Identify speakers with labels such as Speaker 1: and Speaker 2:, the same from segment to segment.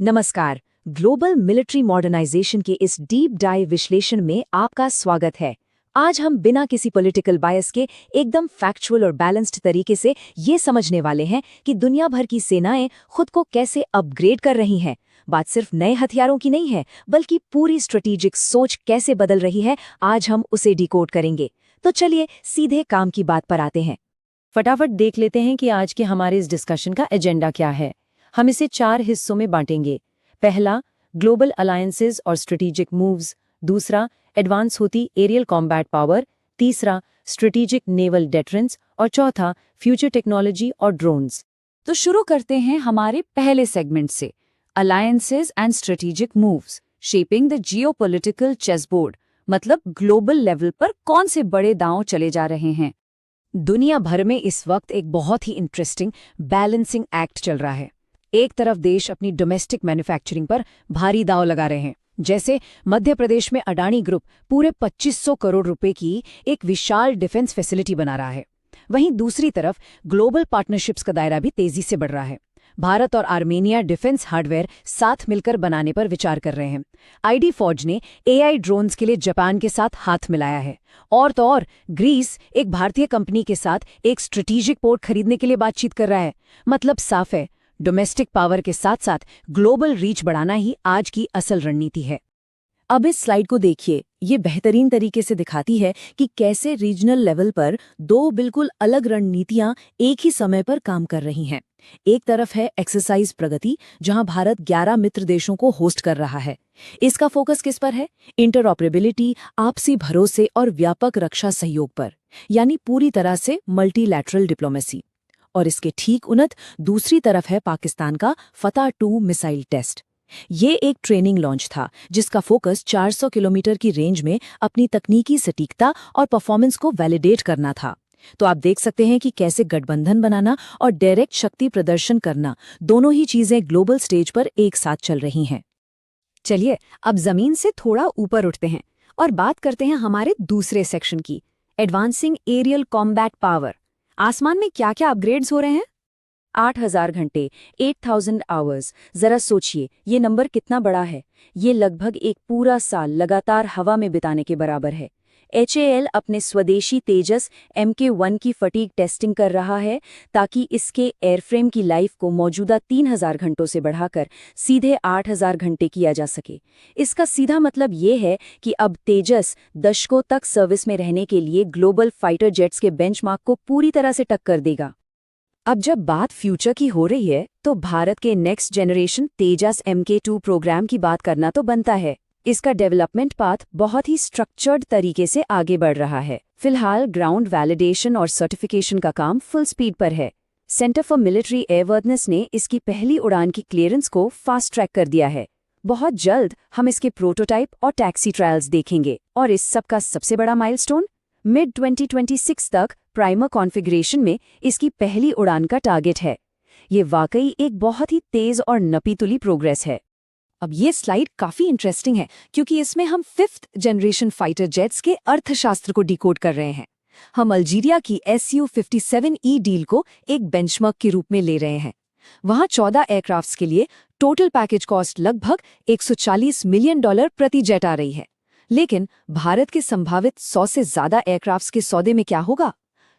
Speaker 1: नमस्कार। Global military modernisation के इस डीप डाइव विश्लेषण में आपका स्वागत है। आज हम बिना किसी पॉलिटिकल बायस के एकदम फैक्चुअल और बैलेंस्ड तरीके से ये समझने वाले हैं कि दुनिया भर की सेनाएं खुद को कैसे अपग्रेड कर रही हैं। बात सिर्फ नए हथियारों की नहीं है, बल्कि पूरी स्ट्रेटेजिक सोच कैसे बदल रही है, आज हम उसे डिकोड करेंगे। तो चलिए सीधे काम की बात पर आते हैं।
Speaker 2: फटाफट देख लेते हैं कि आज के हमारे इस डिस्कशन का एजेंडा क्या है। हम इसे 4 हिस्सों में बांटेंगे। पहला, ग्लोबल अलायंसेज और स्ट्रेटेजिक मूव्स। दूसरा, एडवांस होती एरियल कॉम्बैट पावर। तीसरा, स्ट्रेटेजिक नेवल डेटरेंस। और चौथा, फ्यूचर टेक्नोलॉजी और ड्रोन्स।
Speaker 3: तो शुरू करते हैं हमारे पहले सेगमेंट से, alliances and strategic moves shaping the geopolitical chessboard. मतलब ग्लोबल लेवल पर कौन से बड़े दांव चले जा रहे हैं।
Speaker 1: दुनिया भर में इस वक्त एक बहुत ही इंटरेस्टिंग बैलेंसिंग एक्ट चल रहा है। एक तरफ देश अपनी डोमेस्टिक मैन्युफैक्चरिंग पर भारी दांव लगा रहे हैं, जैसे मध्य प्रदेश में अडानी ग्रुप पूरे 2500 करोड़ रुपए की एक विशाल डिफेंस फैसिलिटी बना रहा है। वहीं दूसरी तरफ ग्लोबल पार्टनरशिप्स का दायरा भी तेजी से बढ़ रहा है। भारत और आर्मेनिया डिफेंस हार्डवेयर साथ मिलकर बनाने पर विचार कर रहे हैं। आईडी फौज ने एआई ड्रोन्स के लिए जापान के साथ हाथ मिलाया है। और तो और ग्रीस एक भारतीय कंपनी के साथ एक स्ट्रेटेजिक पोर्ट खरीदने के लिए बातचीत कर रहा है। मतलब साफ है, डोमेस्टिक पावर के साथ साथ ग्लोबल रीच बढ़ाना ही आज की असल रणनीति है।
Speaker 2: अब इस स्लाइड को देखिए, ये बेहतरीन तरीके से दिखाती है कि कैसे रीजनल लेवल पर दो बिल्कुल अलग रणनीतियां एक ही समय पर काम कर रही हैं। एक तरफ है एक्सरसाइज प्रगति, जहां भारत 11 मित्र देशों को होस्ट कर रहा है। इसका फोकस किस पर है? इंटरऑपरेबिलिटी, आपसी भरोसे और व्यापक रक्षा सहयोग पर, यानी पूरी तरह से मल्टीलैटरल डिप्लोमेसी। और इसके ठीक उलट दूसरी तरफ है पाकिस्तान का फतह 2 मिसाइल टेस्ट। ये एक ट्रेनिंग लॉन्च था जिसका फोकस 400 किलोमीटर की रेंज में अपनी तकनीकी सटीकता और परफॉर्मेंस को वैलिडेट करना था। तो आप देख सकते हैं कि कैसे गठबंधन बनाना और डायरेक्ट शक्ति प्रदर्शन करना, दोनों ही चीजें ग्लोबल स्टेज पर एक साथ चल रही हैं।
Speaker 1: चलिए अब जमीन से थोड़ा ऊपर उठते हैं और बात करते हैं हमारे दूसरे सेक्शन की, एडवांसिंग एरियल कॉम्बैट पावर। आसमान में क्या क्या अपग्रेड्स हो रहे हैं? 8000 घंटे, 8000 आवर्स। जरा सोचिए ये नंबर कितना बड़ा है। ये लगभग एक पूरा साल लगातार हवा में बिताने के बराबर है। HAL अपने स्वदेशी तेजस MK1 की फटीग टेस्टिंग कर रहा है ताकि इसके एयरफ्रेम की लाइफ को मौजूदा 3000 घंटों से बढ़ाकर सीधे 8000 घंटे किया जा सके। इसका सीधा मतलब ये है कि अब तेजस दशकों तक सर्विस में रहने के लिए ग्लोबल फाइटर जेट्स के बेंचमार्क को पूरी तरह से टक्कर देगा। अब जब बात फ्यूचर की हो रही है तो भारत के नेक्स्ट जनरेशन तेजस MK2 प्रोग्राम की बात करना तो बनता है। इसका डेवलपमेंट पाथ बहुत ही स्ट्रक्चर्ड तरीके से आगे बढ़ रहा है। फिलहाल ग्राउंड वैलिडेशन और सर्टिफिकेशन का काम फुल स्पीड पर है। सेंटर फॉर मिलिट्री एयरवर्दनेस ने इसकी पहली उड़ान की क्लियरेंस को फास्ट ट्रैक कर दिया है। बहुत जल्द हम इसके प्रोटोटाइप और टैक्सी ट्रायल्स देखेंगे। और इस सब का सबसे बड़ा माइलस्टोन, मिड 2026 तक प्राइमर कॉन्फ़िगरेशन में इसकी पहली उड़ान का टारगेट है। ये वाकई एक बहुत ही तेज और नपीतुली प्रोग्रेस है।
Speaker 2: अब ये स्लाइड काफी इंटरेस्टिंग है क्योंकि इसमें हम 5th जनरेशन फाइटर जेट्स के अर्थशास्त्र को डिकोड कर रहे हैं। हम अल्जीरिया की Su-57E डील को एक बेंचमार्क के रूप में ले रहे हैं। वहां 14 एयरक्राफ्ट्स के लिए टोटल पैकेज कॉस्ट लगभग $140 मिलियन प्रति जेट आ रही है। लेकिन भारत के संभावित 100 से ज्यादा एयरक्राफ्ट्स के सौदे में क्या होगा?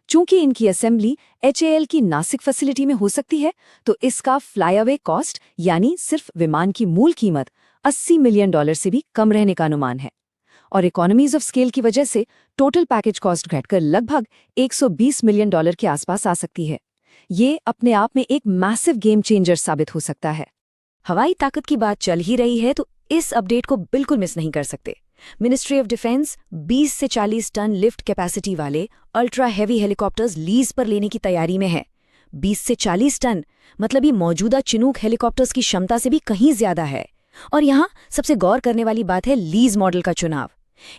Speaker 2: चूंकि इनकी असेंबली HAL की नासिक फैसिलिटी में हो सकती है, तो इसका फ्लाईअवे कॉस्ट यानी सिर्फ विमान की मूल कीमत $80 मिलियन से भी कम रहने का अनुमान है। और इकोनॉमीज ऑफ स्केल की वजह से टोटल पैकेज कॉस्ट घटकर लगभग $120 मिलियन के आसपास आ सकती है। ये अपने आप में एक मैसिव गेम चेंजर साबित हो सकता है।
Speaker 1: हवाई ताकत की बात चल ही रही है तो इस अपडेट को बिल्कुल मिस नहीं कर सकते। मिनिस्ट्री ऑफ डिफेंस 20 से 40 टन लिफ्ट कैपेसिटी वाले अल्ट्रा हैवी हेलीकॉप्टर्स लीज पर लेने की तैयारी में है। 20 से 40 टन मतलब ये मौजूदा चिनूक हेलीकॉप्टर्स की क्षमता से भी कहीं ज्यादा है। और यहाँ सबसे गौर करने वाली बात है लीज मॉडल का चुनाव।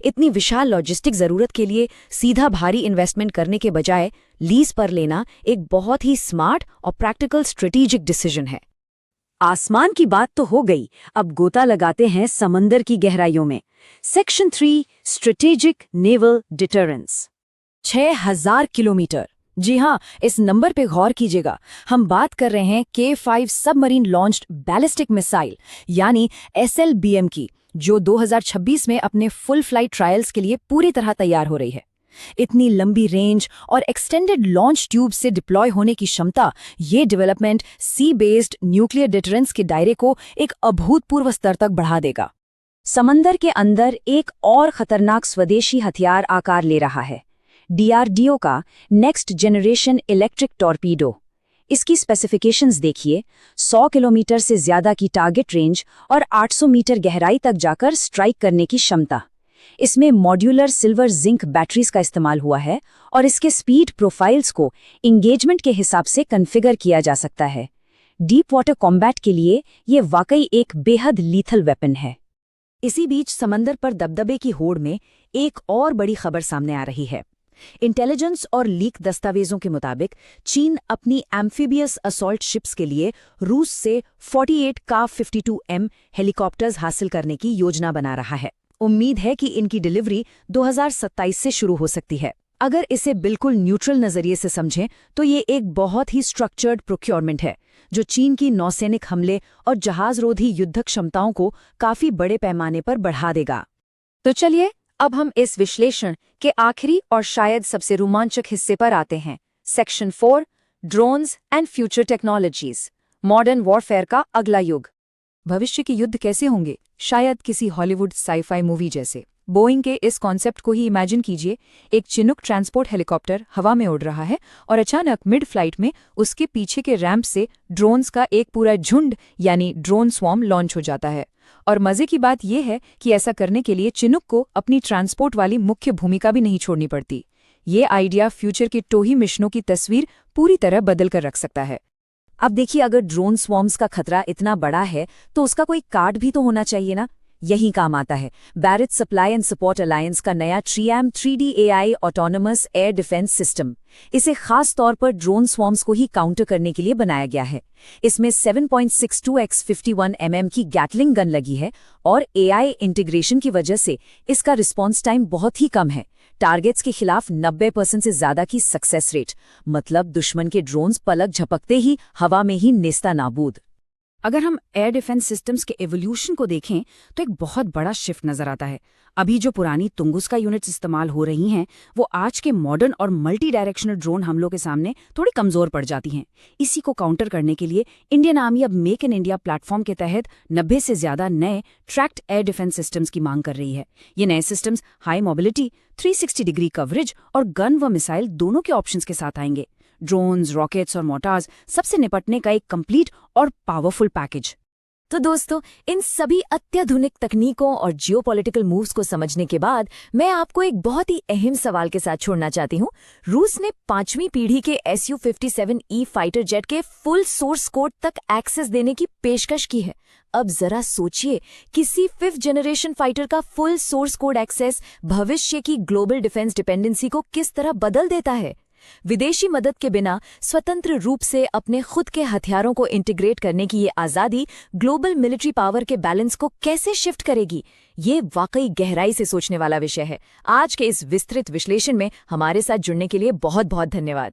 Speaker 1: इतनी विशाल लॉजिस्टिक जरूरत के लिए सीधा भारी इन्वेस्टमेंट करने के बजाय लीज पर लेना एक बहुत ही स्मार्ट और प्रैक्टिकल स्ट्रेटेजिक डिसीजन है। आसमान की बात तो हो गई, अब गोता लगाते हैं समंदर की गहराइयों में। Section 3, strategic naval deterrence. 6000 kilometre
Speaker 2: जी हाँ, इस नंबर पे गौर कीजिएगा। हम बात कर रहे हैं K5 submarine launched ballistic missile यानी SLBM की, जो 2026 में अपने फुल फ्लाइट ट्रायल्स के लिए पूरी तरह तैयार हो रही है। इतनी लंबी रेंज और एक्सटेंडेड लॉन्च ट्यूब से डिप्लॉय होने की क्षमता, ये डेवलपमेंट सी बेस्ड न्यूक्लियर डिटरेंस के दायरे को एक अभूतपूर्व स्तर तक बढ़ा देगा।
Speaker 1: समंदर के अंदर एक और खतरनाक स्वदेशी हथियार आकार ले रहा है, DRDO का नेक्स्ट जनरेशन इलेक्ट्रिक टॉर्पीडो। इसकी स्पेसिफिकेशंस देखिए, 100 किलोमीटर से ज्यादा की टारगेट रेंज और 800 मीटर गहराई तक जाकर स्ट्राइक करने की क्षमता। इसमें मॉड्यूलर सिल्वर जिंक बैटरीज का इस्तेमाल हुआ है और इसके स्पीड प्रोफाइल्स को इंगेजमेंट के हिसाब से कॉन्फ़िगर किया जा सकता है। डीप वाटर कॉम्बैट के लिए ये वाकई एक बेहद लीथल वेपन है।
Speaker 2: इसी बीच समंदर पर दबदबे की होड़ में एक और बड़ी खबर सामने आ रही है। इंटेलिजेंस और लीक दस्तावेजों के मुताबिक चीन अपनी एम्फीबियस असॉल्ट शिप्स के लिए रूस से 48 का-52M हेलीकॉप्टर्स हासिल करने की योजना बना रहा है। उम्मीद है कि इनकी डिलीवरी 2027 से शुरू हो सकती है। अगर इसे बिल्कुल न्यूट्रल नजरिए से समझें तो ये एक बहुत ही स्ट्रक्चर्ड प्रोक्योरमेंट है, जो चीन की नौसैनिक हमले और जहाजरोधी युद्ध क्षमताओं को काफी बड़े पैमाने पर बढ़ा देगा।
Speaker 3: तो चलिए अब हम इस विश्लेषण के आखिरी और शायद सबसे रोमांचक हिस्से पर आते हैं। Section 4, drones and future technologies, modern warfare का अगला युग। भविष्य के युद्ध कैसे होंगे? शायद किसी हॉलीवुड साई-फाई मूवी जैसे। बोइंग के इस कॉन्सेप्ट को ही इमेजिन कीजिए, एक चिनूक ट्रांसपोर्ट हेलीकॉप्टर हवा में उड़ रहा है और अचानक मिड फ्लाइट में उसके पीछे के रैंप से ड्रोन्स का एक पूरा झुंड यानी ड्रोन स्वॉर्म लॉन्च हो जाता है। और मजे की बात यह है कि ऐसा करने के लिए चिनूक को अपनी ट्रांसपोर्ट वाली मुख्य भूमिका भी नहीं छोड़नी पड़ती। ये आइडिया फ्यूचर के टोही मिशनों की तस्वीर पूरी तरह बदल कर रख सकता है।
Speaker 2: अब देखिए, अगर ड्रोन स्वॉर्म्स का खतरा इतना बड़ा है तो उसका कोई कार्ड भी तो होना चाहिए ना। यही काम आता है Barrett supply and support alliance का नया TRIAM 3D AI autonomous air defence system. इसे खास तौर पर ड्रोन स्वॉर्म्स को ही काउंटर करने के लिए बनाया गया है। इसमें 7.62x51mm की गैटलिंग गन लगी है और AI इंटीग्रेशन की वजह से इसका रिस्पॉन्स टाइम बहुत ही कम है। टारगेट्स के खिलाफ 90% से ज्यादा की सक्सेस रेट, मतलब दुश्मन के ड्रोन्स पलक झपकते ही हवा में ही नेस्ता नाबूद।
Speaker 3: अगर हम एयर डिफेंस सिस्टम्स के एवोल्यूशन को देखें तो एक बहुत बड़ा शिफ्ट नजर आता है। अभी जो पुरानी तुंगुस्का यूनिट्स इस्तेमाल हो रही हैं, वो आज के मॉडर्न और मल्टी डायरेक्शनल ड्रोन हमलों के सामने थोड़ी कमजोर पड़ जाती हैं। इसी को काउंटर करने के लिए इंडियन आर्मी अब मेक इन इंडिया प्लेटफॉर्म के तहत 90 से ज्यादा नए ट्रैक्ड एयर डिफेंस सिस्टम्स की मांग कर रही है। ये नए systems high mobility, 360 degree coverage और गन व मिसाइल दोनों के ऑप्शंस के साथ आएंगे। ड्रोन्स, रॉकेट्स और मोटार्स सबसे निपटने का एक कंप्लीट और पावरफुल पैकेज।
Speaker 2: तो दोस्तों, इन सभी अत्याधुनिक तकनीकों और जियोपॉलिटिकल मूव्स को समझने के बाद मैं आपको एक बहुत ही अहम सवाल के साथ छोड़ना चाहती हूँ। रूस ने 5वीं पीढ़ी के Su-57E फाइटर जेट के फुल सोर्स कोड तक एक्सेस देने की पेशकश की है। अब जरा सोचिए, किसी 5th जनरेशन फाइटर का फुल सोर्स कोड एक्सेस भविष्य की ग्लोबल डिफेंस डिपेंडेंसी को किस तरह बदल देता है। विदेशी मदद के बिना स्वतंत्र रूप से अपने खुद के हथियारों को इंटीग्रेट करने की ये आज़ादी ग्लोबल मिलिट्री पावर के बैलेंस को कैसे शिफ्ट करेगी? ये वाकई गहराई से सोचने वाला विषय है। आज के इस विस्तृत विश्लेषण में हमारे साथ जुड़ने के लिए बहुत बहुत धन्यवाद।